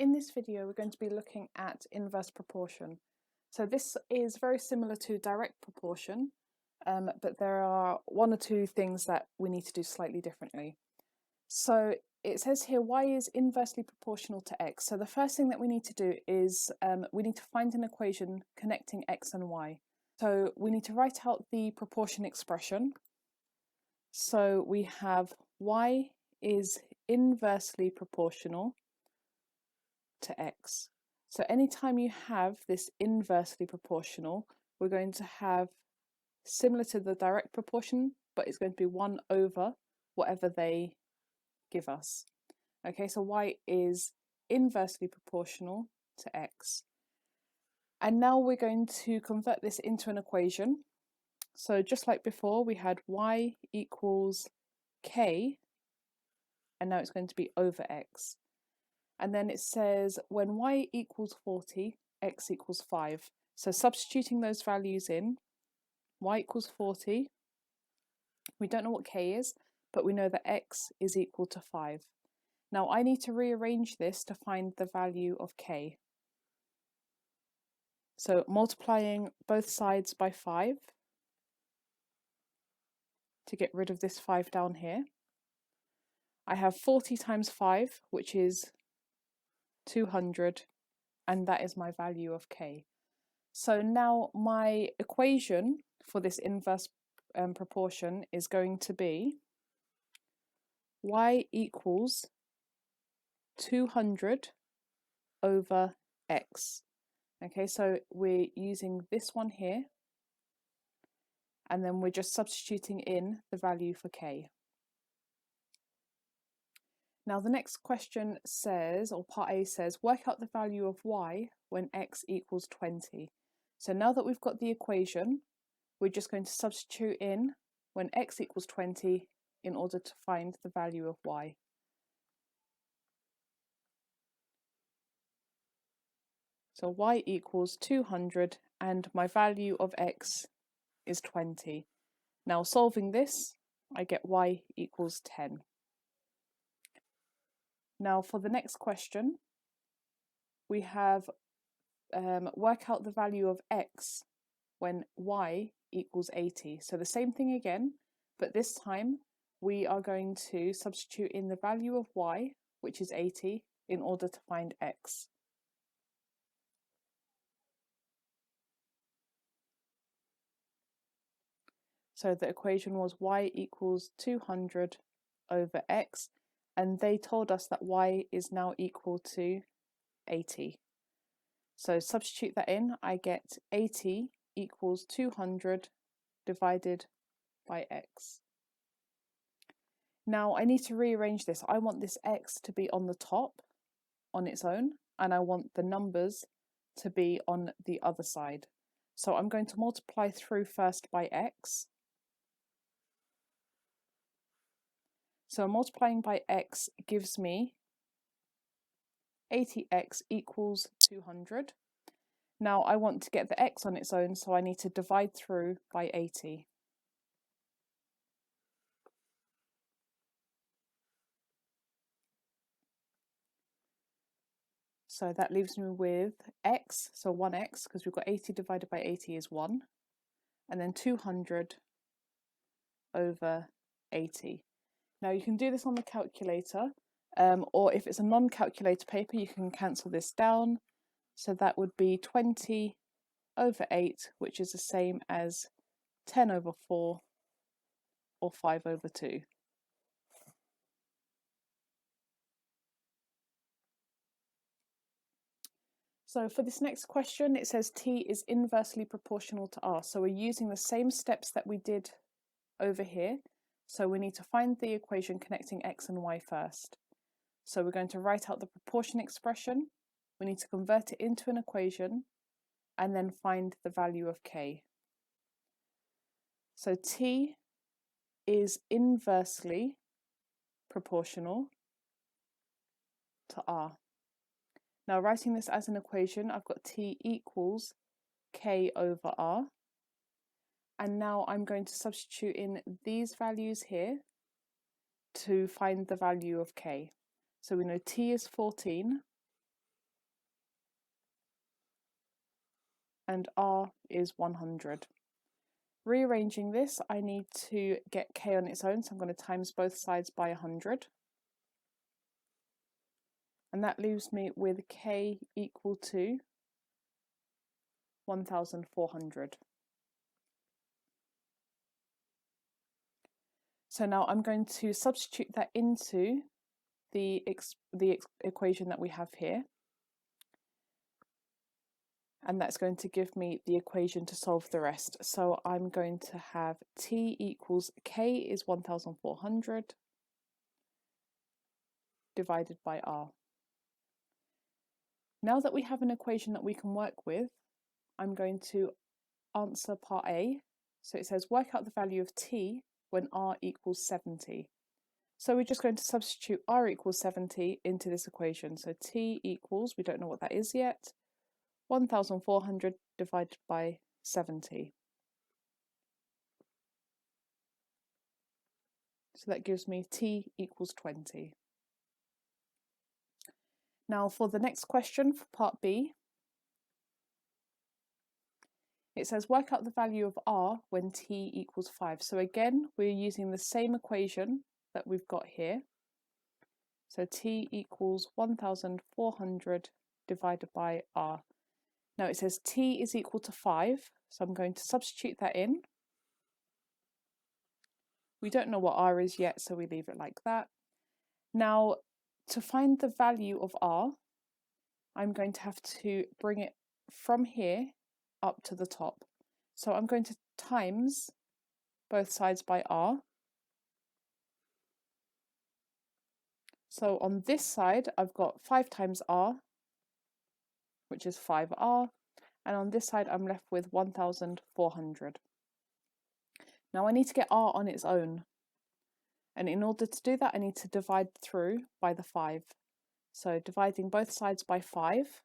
In this video, we're going to be looking at inverse proportion. So this is very similar to direct proportion, but there are one or two things that we need to do slightly differently. So it says here, y is inversely proportional to x. So the first thing that we need to do is we need to find an equation connecting x and y. So we need to write out the proportion expression. So we have y is inversely proportional to x. So anytime you have this inversely proportional, we're going to have similar to the direct proportion, but it's going to be 1 over whatever they give us. Okay, so y is inversely proportional to x. And now we're going to convert this into an equation. So just like before, we had y equals k, and now it's going to be over x. And then it says when y equals 40, x equals 5. So substituting those values in, y equals 40. We don't know what k is, but we know that x is equal to 5. Now I need to rearrange this to find the value of k. So multiplying both sides by 5 to get rid of this 5 down here. I have 40 times 5, which is 200, and that is my value of k. So now my equation for this inverse proportion is going to be y equals 200 over x. Okay, so we're using this one here, and then we're just substituting in the value for k. Now the next question says, or part A says, work out the value of y when x equals 20. So now that we've got the equation, we're just going to substitute in when x equals 20 in order to find the value of y. So y equals 200 and my value of x is 20. Now solving this, I get y equals 10. Now for the next question, we have work out the value of x when y equals 80. So the same thing again, but this time we are going to substitute in the value of y, which is 80, in order to find x. So the equation was y equals 200 over x, and they told us that y is now equal to 80. So substitute that in, I get 80 equals 200 divided by x. Now I need to rearrange this. I want this x to be on the top on its own, and I want the numbers to be on the other side. So I'm going to multiply through first by x. So multiplying by x gives me 80x equals 200. Now I want to get the x on its own, so I need to divide through by 80. So that leaves me with x, so 1x, because we've got 80 divided by 80 is 1, and then 200 over 80. Now you can do this on the calculator, or if it's a non-calculator paper, you can cancel this down. So that would be 20 over 8, which is the same as 10 over 4, or 5 over 2. So for this next question, it says t is inversely proportional to r. So we're using the same steps that we did over here. So we need to find the equation connecting x and y first. So we're going to write out the proportion expression. We need to convert it into an equation and then find the value of k. So t is inversely proportional to r. Now writing this as an equation, I've got t equals k over r. And now I'm going to substitute in these values here to find the value of k. So we know t is 14, and r is 100. Rearranging this, I need to get k on its own, so I'm going to times both sides by 100. And that leaves me with k equal to 1,400. So now I'm going to substitute that into the equation that we have here. And that's going to give me the equation to solve the rest. So I'm going to have t equals k is 1,400 divided by r. Now that we have an equation that we can work with, I'm going to answer part A. So it says work out the value of t when r equals 70. So we're just going to substitute r equals 70 into this equation. So t equals, we don't know what that is yet, 1,400 divided by 70. So that gives me t equals 20. Now for the next question, for part B, it says work out the value of r when t equals 5. So again, we're using the same equation that we've got here. So t equals 1,400 divided by r. Now it says t is equal to 5, so I'm going to substitute that in. We don't know what r is yet, so we leave it like that. Now, to find the value of r, I'm going to have to bring it from here up to the top. So I'm going to times both sides by r. So on this side, I've got 5 times r, which is 5r, and on this side, I'm left with 1,400. Now I need to get r on its own, and in order to do that, I need to divide through by the 5. So dividing both sides by 5,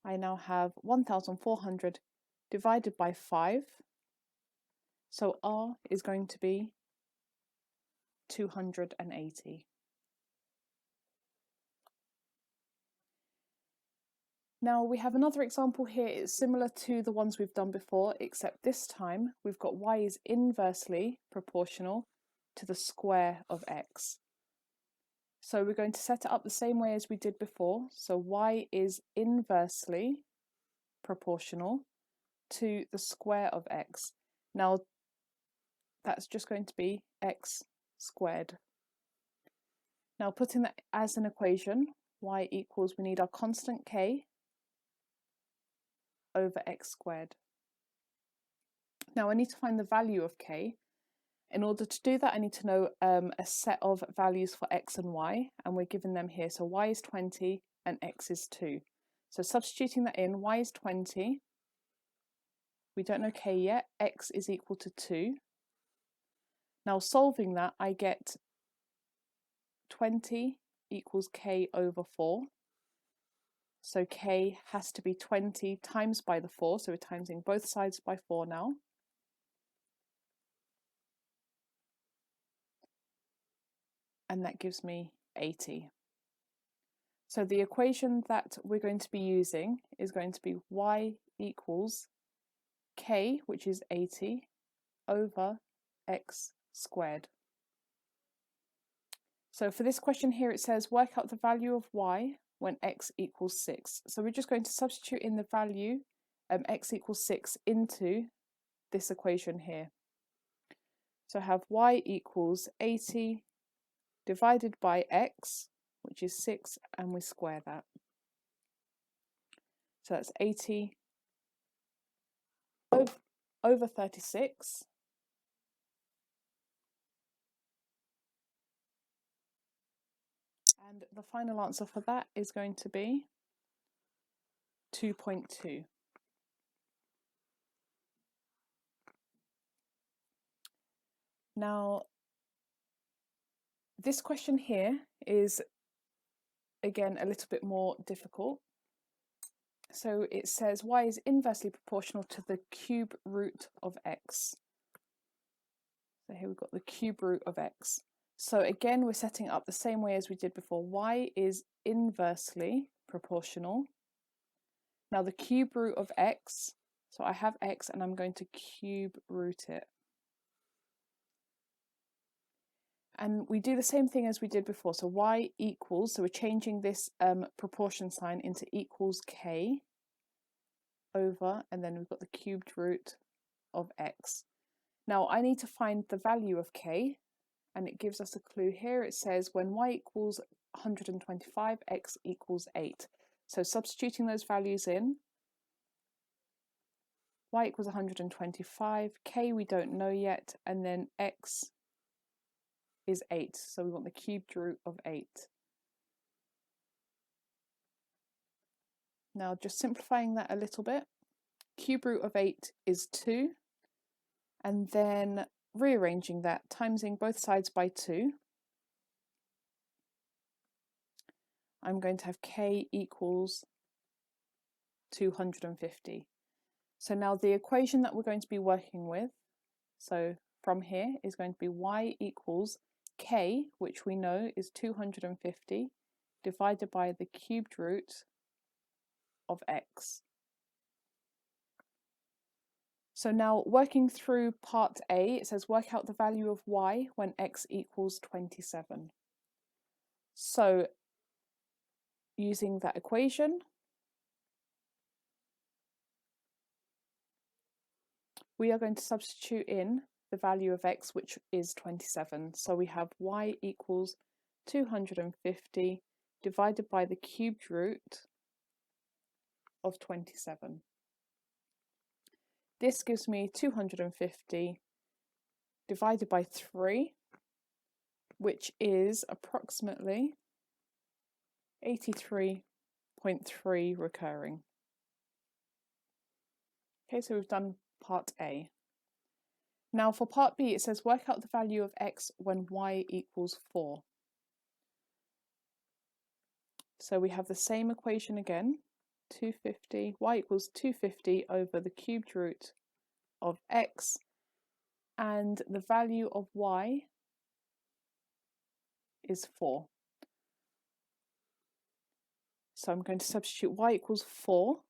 I now have 1,400 divided by 5, so r is going to be 280. Now we have another example here. It's similar to the ones we've done before, except this time we've got y is inversely proportional to the square of x. So we're going to set it up the same way as we did before. So y is inversely proportional to the square of x. Now that's just going to be x squared. Now putting that as an equation, y equals, we need our constant k over x squared. Now I need to find the value of k. In order to do that, I need to know a set of values for x and y, and we're given them here. So y is 20 and x is 2. So substituting that in, y is 20. We don't know k yet. X is equal to 2. Now solving that, I get 20 equals k over 4. So k has to be 20 times by the 4. So we're timesing both sides by 4 now. And that gives me 80. So the equation that we're going to be using is going to be y equals k, which is 80, over x squared. So for this question here, it says work out the value of y when x equals 6. So we're just going to substitute in the value x equals 6 into this equation here. So I have y equals 80 divided by x, which is 6, and we square that. So that's 80 over 36. And the final answer for that is going to be 2.2. Now, this question here is, again, a little bit more difficult. So it says y is inversely proportional to the cube root of x. So here we've got the cube root of x. So again, we're setting up the same way as we did before. Y is inversely proportional. Now the cube root of x, so I have x and I'm going to cube root it. And we do the same thing as we did before. So y equals, so we're changing this proportion sign into equals k over, and then we've got the cubed root of x. Now I need to find the value of k, and it gives us a clue here. It says when y equals 125, x equals 8. So substituting those values in, y equals 125, k we don't know yet, and then x is 8. So we want the cubed root of 8. Now just simplifying that a little bit, cube root of 8 is 2, and then rearranging that, timesing both sides by 2. I'm going to have k equals 250. So now the equation that we're going to be working with, so from here, is going to be y equals k, which we know is 250, divided by the cubed root of x. So now working through part A, it says work out the value of y when x equals 27. So using that equation, we are going to substitute in the value of x, which is 27. So we have y equals 250 divided by the cubed root of 27. This gives me 250 divided by 3, which is approximately 83.3 recurring. Okay, so we've done part A. Now for part B, it says work out the value of x when y equals 4. So we have the same equation again, 250, y equals 250 over the cubed root of x, and the value of y is 4. So I'm going to substitute y equals 4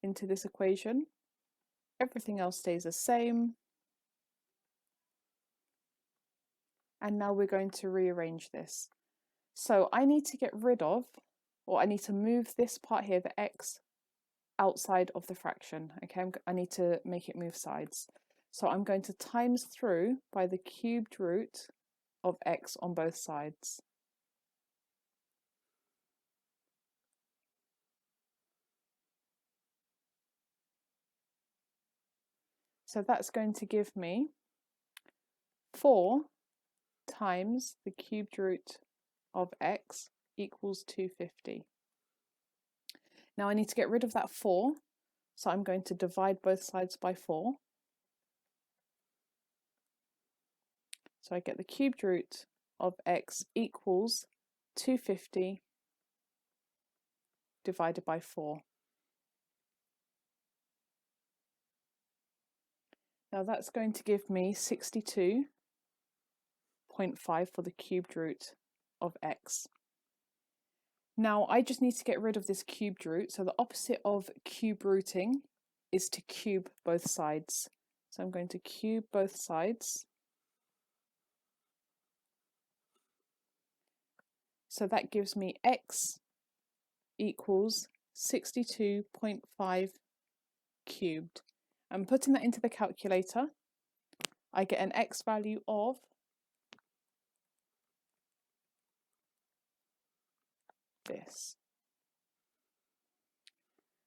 into this equation. Everything else stays the same. And now we're going to rearrange this. So I need to get rid of, or I need to move this part here, the x, outside of the fraction. Okay, I need to make it move sides. So I'm going to times through by the cubed root of x on both sides. So that's going to give me 4 times the cubed root of x equals 250. Now I need to get rid of that 4, so I'm going to divide both sides by 4. So I get the cubed root of x equals 250 divided by 4. Now that's going to give me 62.5 for the cubed root of x. Now I just need to get rid of this cubed root, so the opposite of cube rooting is to cube both sides. So I'm going to cube both sides. So that gives me x equals 62.5 cubed. And putting that into the calculator, I get an x value of this.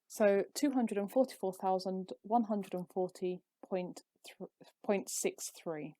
So 244,140.63.